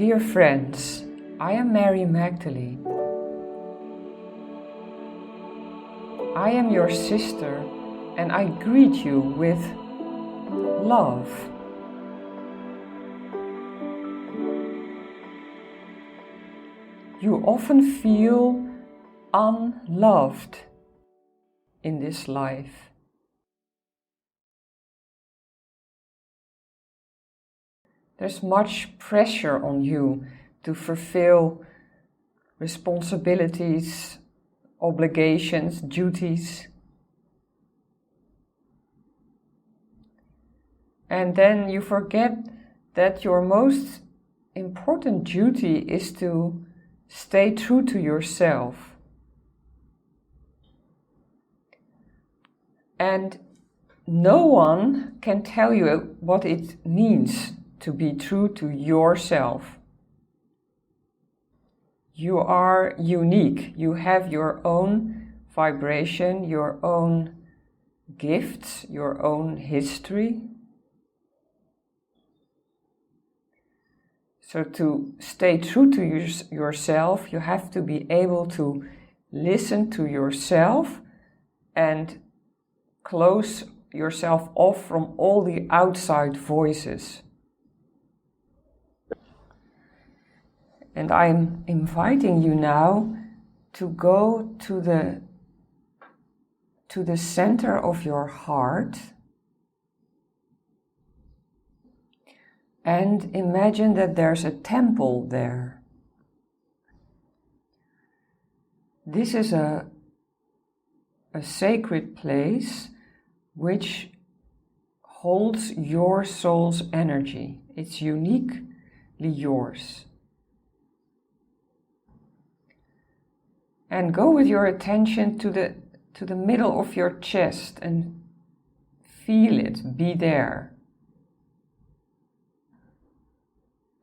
Dear friends, I am Mary Magdalene. I am your sister and I greet you with love. You often feel unloved in this life. There's much pressure on you to fulfill responsibilities, obligations, duties. And then you forget that your most important duty is to stay true to yourself. And no one can tell you what it means to be true to yourself. You are unique. You have your own vibration, your own gifts, your own history. So to stay true to yourself, you have to be able to listen to yourself and close yourself off from all the outside voices. And I'm inviting you now to go to the center of your heart and imagine that there's a temple there. This is a sacred place which holds your soul's energy. It's uniquely yours. And go with your attention to the middle of your chest and feel it, be there.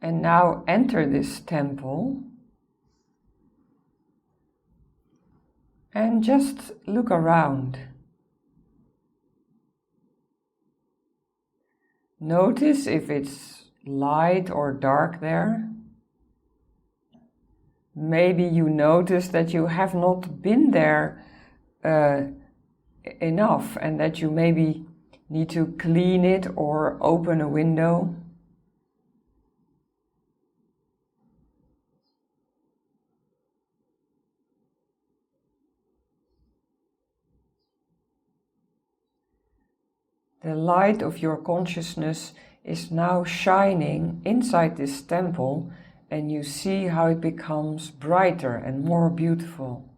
And now enter this temple and just look around. Notice if it's light or dark there. Maybe you notice that you have not been there enough and that you maybe need to clean it or open a window. The light of your consciousness is now shining inside this temple, and you see how it becomes brighter and more beautiful.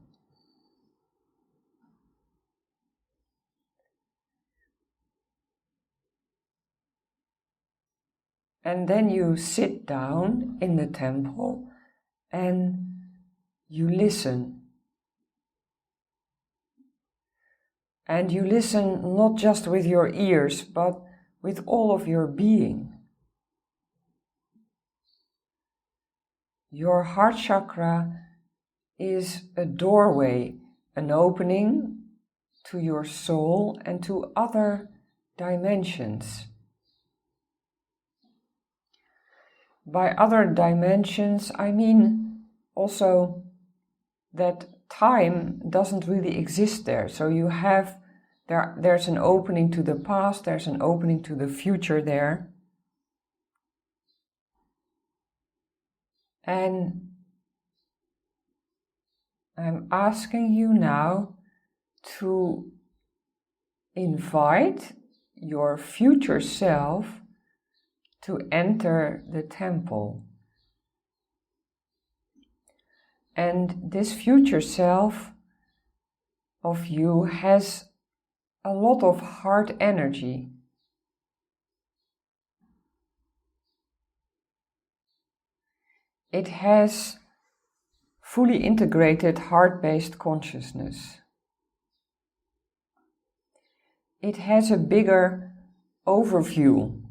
And then you sit down in the temple and you listen. And you listen not just with your ears, but with all of your being. Your heart chakra is a doorway, an opening to your soul and to other dimensions. By other dimensions, I mean also that time doesn't really exist there. So you have, there's an opening to the past, there's an opening to the future there. And I'm asking you now to invite your future self to enter the temple. And this future self of you has a lot of heart energy. It has fully integrated heart-based consciousness. It has a bigger overview.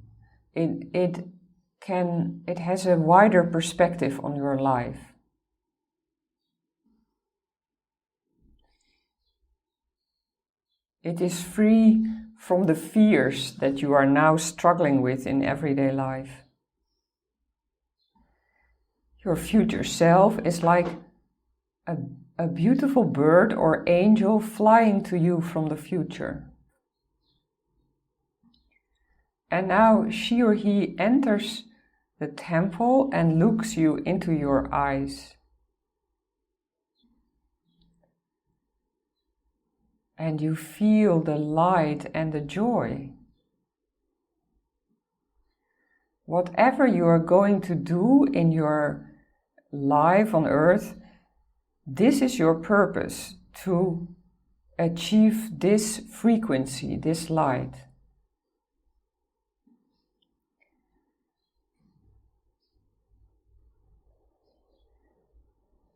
It has a wider perspective on your life. It is free from the fears that you are now struggling with in everyday life. your future self is like a beautiful bird or angel flying to you from the future. And now she or he enters the temple and looks you into your eyes. And you feel the light and the joy. Whatever you are going to do in your life on earth, this is your purpose, to achieve this frequency, this light.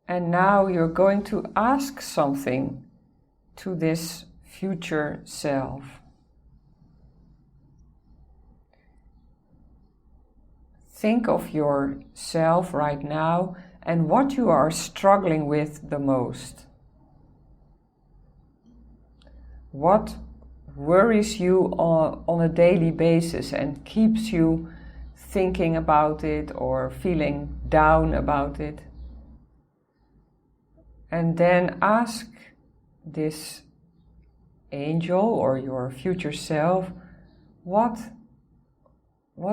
And now you're going to ask something to this future self. Think of yourself right now and what you are struggling with the most. What worries you on a daily basis and keeps you thinking about it or feeling down about it? And then ask this angel or your future self, what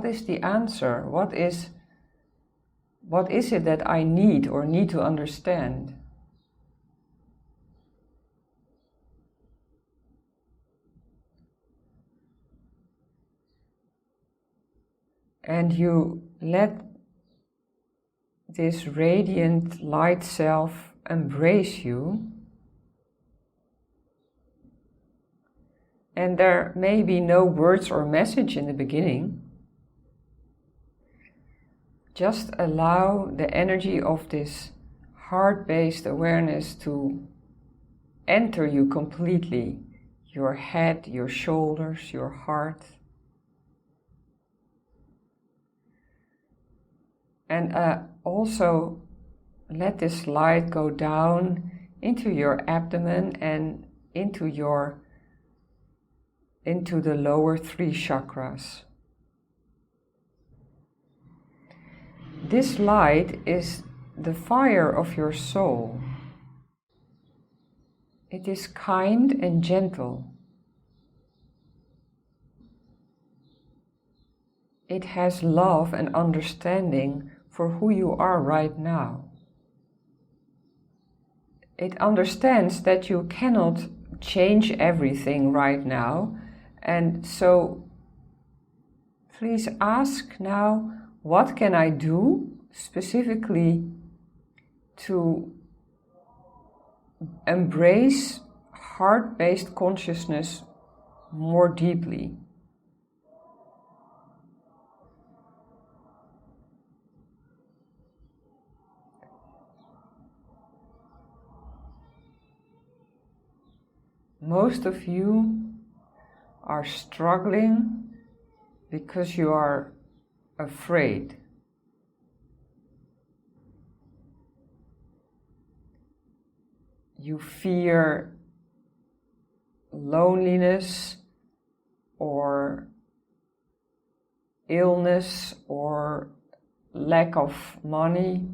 is the answer? What is it that I need or need to understand? And you let this radiant light self embrace you. And there may be no words or message in the beginning. Just allow the energy of this heart-based awareness to enter you completely. Your head, your shoulders, your heart. And also let this light go down into your abdomen and into the lower 3 chakras. This light is the fire of your soul. It is kind and gentle. It has love and understanding for who you are right now. It understands that you cannot change everything right now, and so please ask now, what can I do specifically to embrace heart-based consciousness more deeply? Most of you are struggling because you are afraid. You fear loneliness or illness or lack of money.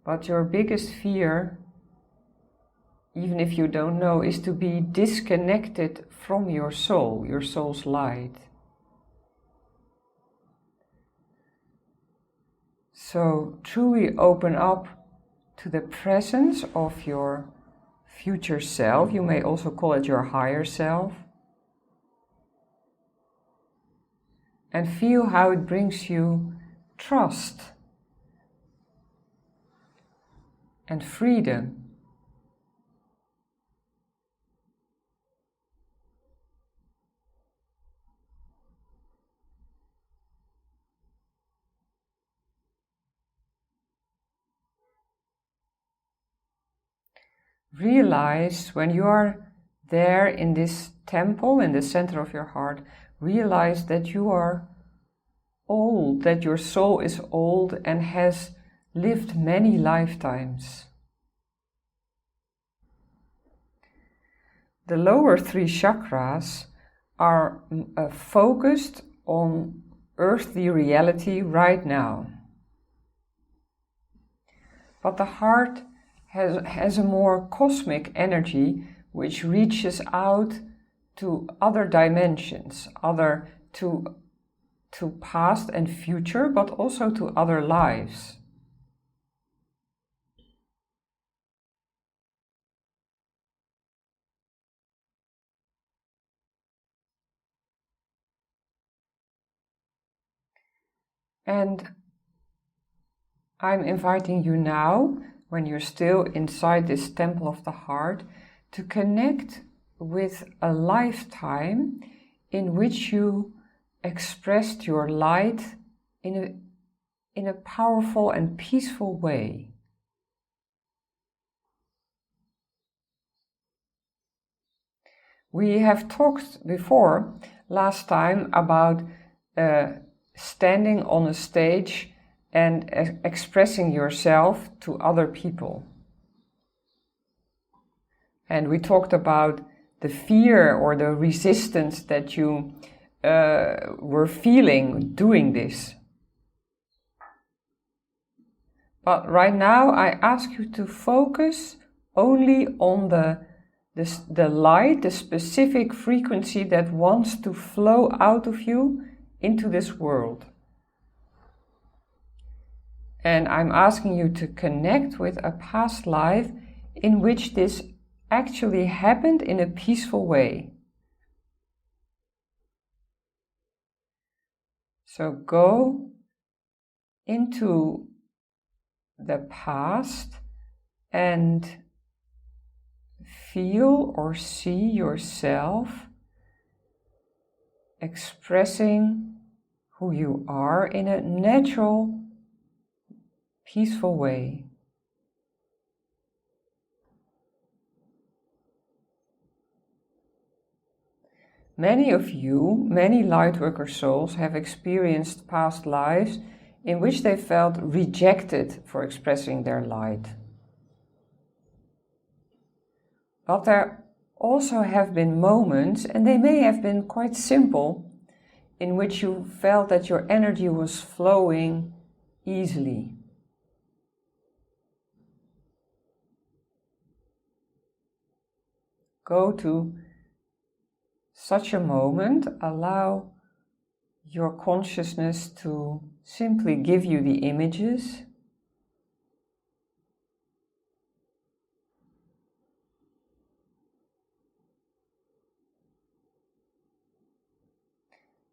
But your biggest fear, even if you don't know, is to be disconnected from your soul's light. So truly open up to the presence of your future self. You may also call it your higher self. And feel how it brings you trust and freedom. Realize when you are there in this temple, in the center of your heart, realize that you are old, that your soul is old and has lived many lifetimes. the lower three chakras are focused on earthly reality right now. But the heart has a more cosmic energy which reaches out to other dimensions, to past and future, but also to other lives. And I'm inviting you now, when you're still inside this temple of the heart, to connect with a lifetime in which you expressed your light in a powerful and peaceful way. We have talked before, last time, about standing on a stage and expressing yourself to other people. And we talked about the fear or the resistance that you were feeling doing this. But right now I ask you to focus only on the light, the specific frequency that wants to flow out of you into this world. And I'm asking you to connect with a past life in which this actually happened in a peaceful way. So go into the past and feel or see yourself expressing who you are in a natural, peaceful way. Many of you, many lightworker souls, have experienced past lives in which they felt rejected for expressing their light. But there also have been moments, and they may have been quite simple, in which you felt that your energy was flowing easily. Go to such a moment, allow your consciousness to simply give you the images.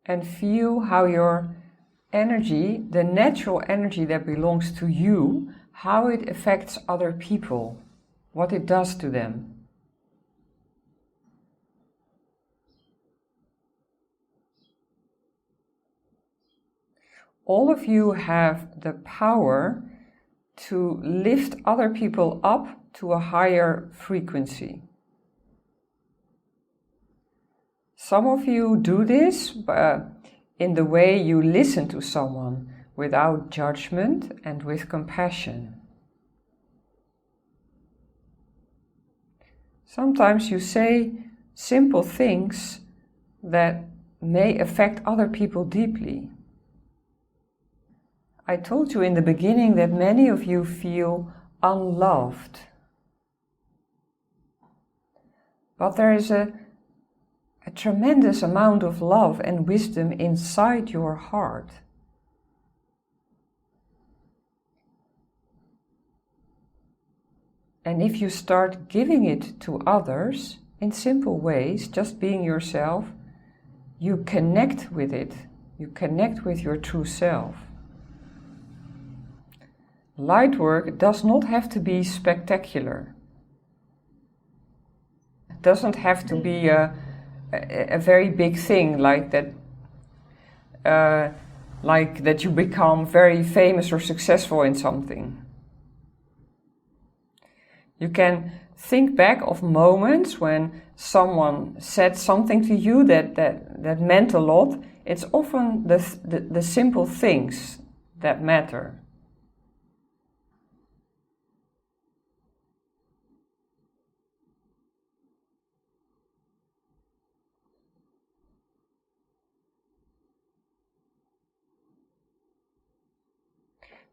And feel how your energy, the natural energy that belongs to you, how it affects other people, what it does to them. All of you have the power to lift other people up to a higher frequency. Some of you do this in the way you listen to someone without judgment and with compassion. Sometimes you say simple things that may affect other people deeply. I told you in the beginning that many of you feel unloved. But there is a tremendous amount of love and wisdom inside your heart. And if you start giving it to others in simple ways, just being yourself, you connect with it. You connect with your true self. Light work does not have to be spectacular. It doesn't have to be a very big thing like that you become very famous or successful in something. You can think back of moments when someone said something to you that meant a lot. It's often the simple things that matter.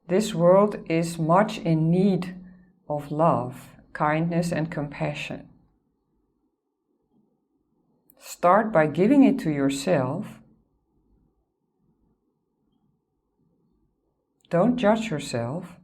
This world is much in need of love, kindness and compassion. Start by giving it to yourself. Don't judge yourself.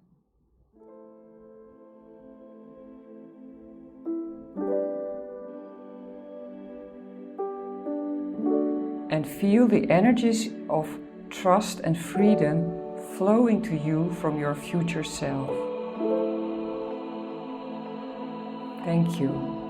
And feel the energies of trust and freedom flowing to you from your future self. Thank you.